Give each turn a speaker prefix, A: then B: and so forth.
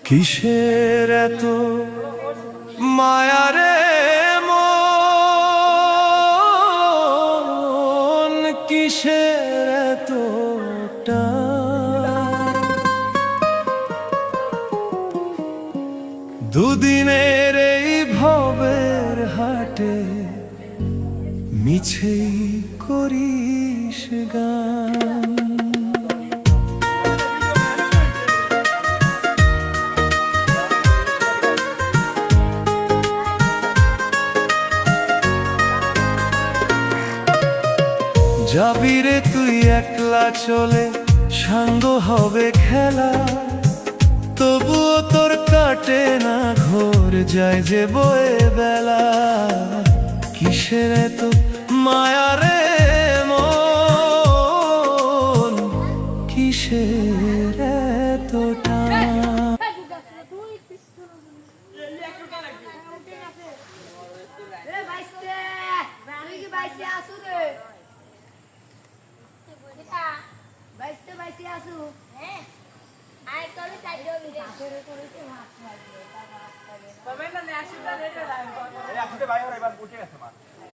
A: কিসের এত মায়ারে মন, কিসের এত টান? দুদিনের এই ভবের হাটে মিছেই করিস গান। যাবি রে তুই একলা চলে, সাঙ্গ হবে খেলা, তবুও তোর কাটে না ঘোর, যায় যে বয়ে বেলা। কিসের এত মায়া রে মন, কিসের এত টান?
B: বাইসতে আসু হ্যাঁ আয় করে চাইলো